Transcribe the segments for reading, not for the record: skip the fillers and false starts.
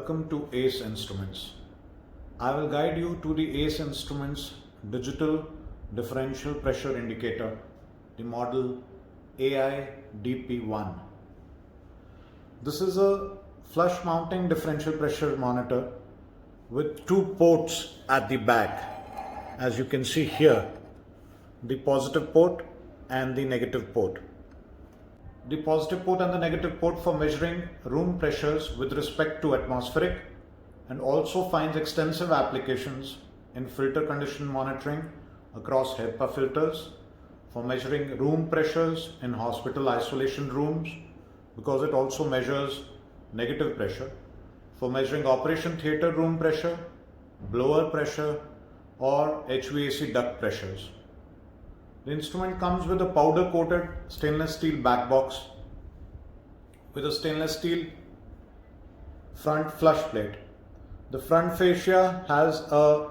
Welcome to ACE Instruments. I will guide you to the ACE Instruments digital differential pressure indicator, the model AI-DP1. This is a flush mounting differential pressure monitor with two ports at the back. As you can see here, the positive port and the negative port. The positive port and the negative port for measuring room pressures with respect to atmospheric, and also finds extensive applications in filter condition monitoring across HEPA filters, for measuring room pressures in hospital isolation rooms because it also measures negative pressure, for measuring operation theatre room pressure, blower pressure or HVAC duct pressures. The instrument comes with a powder coated stainless steel back box with a stainless steel front flush plate. The front fascia has a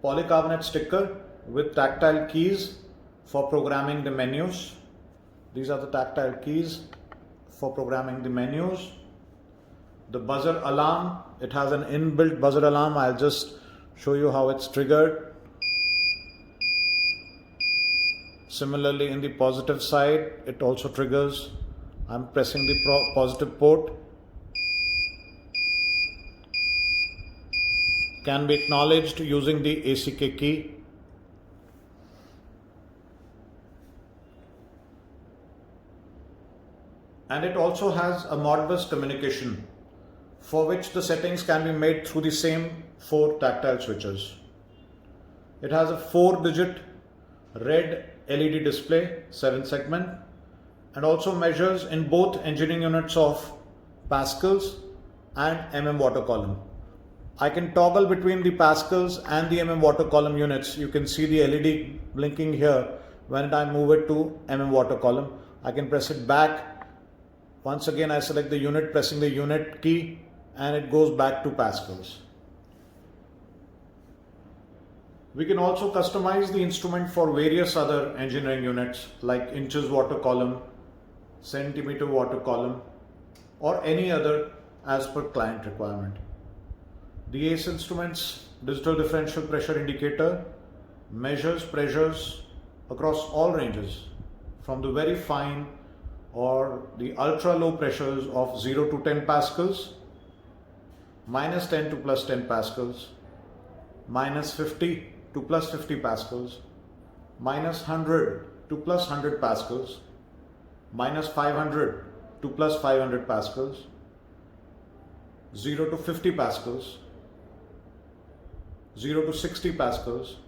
polycarbonate sticker with tactile keys for programming the menus. These are the tactile keys for programming the menus. The buzzer alarm, it has an inbuilt buzzer alarm. I'll just show you how it's triggered. Similarly, in the positive side, it also triggers. I'm pressing the positive port. Can be acknowledged using the ACK key. And it also has a Modbus communication for which the settings can be made through the same 4 tactile switches. It has a 4-digit red LED display, 7 segment, and also measures in both engineering units of pascals and mm water column. I can toggle between the pascals and the mm water column units. You can see the LED blinking here. When I move it to mm water column, I can press it back. Once again, I select the unit, pressing the unit key, and it goes back to pascals. We can also customize the instrument for various other engineering units like inches water column, centimeter water column, or any other as per client requirement. The ACE Instruments digital differential pressure indicator measures pressures across all ranges, from the very fine or the ultra low pressures of 0 to 10 pascals, minus 10 to plus 10 pascals, minus 50 to plus 50 pascals, minus 100 to plus 100 pascals, minus 500 to plus 500 pascals, 0 to 50 pascals, 0 to 60 pascals,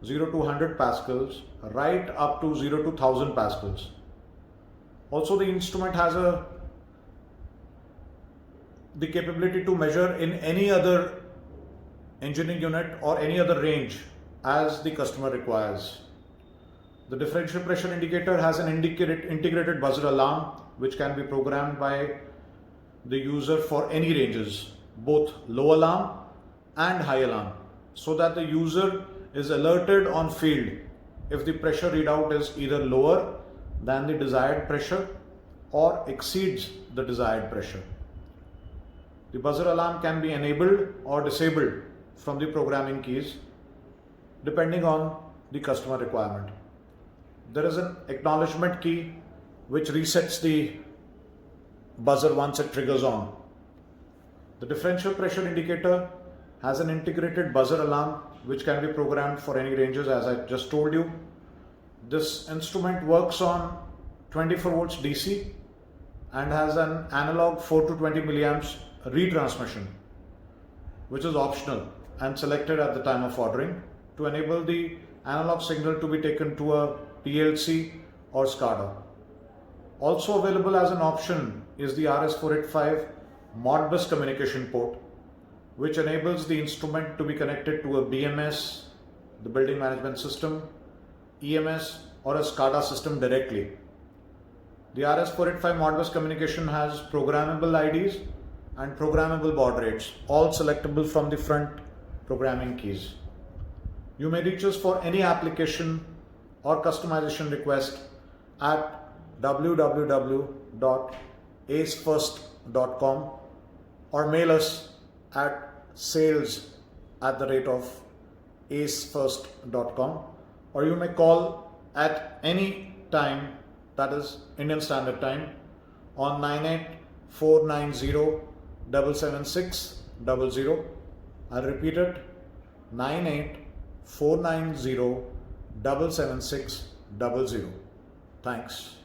0 to 100 pascals, right up to 0 to 1000 pascals. Also, the instrument has the capability to measure in any other engineering unit or any other range as the customer requires. The differential pressure indicator has an integrated buzzer alarm which can be programmed by the user for any ranges, both low alarm and high alarm, so that the user is alerted on field if the pressure readout is either lower than the desired pressure or exceeds the desired pressure. The buzzer alarm can be enabled or disabled from the programming keys depending on the customer requirement. There is an acknowledgement key which resets the buzzer once it triggers on. The differential pressure indicator has an integrated buzzer alarm which can be programmed for any ranges, as I just told you. This instrument works on 24 volts DC and has an analog 4 to 20 milliamps retransmission, which is optional and selected at the time of ordering to enable the analog signal to be taken to a PLC or SCADA. Also available as an option is the RS485 Modbus communication port, which enables the instrument to be connected to a BMS, the building management system, EMS or a SCADA system directly. The RS485 Modbus communication has programmable IDs and programmable baud rates, all selectable from the front programming keys. You may reach us for any application or customization request at www.acefirst.com or mail us at sales@acefirst.com, or you may call at any time, that is Indian Standard Time, on 9849077600. I'll repeat it, 9849077600. Thanks.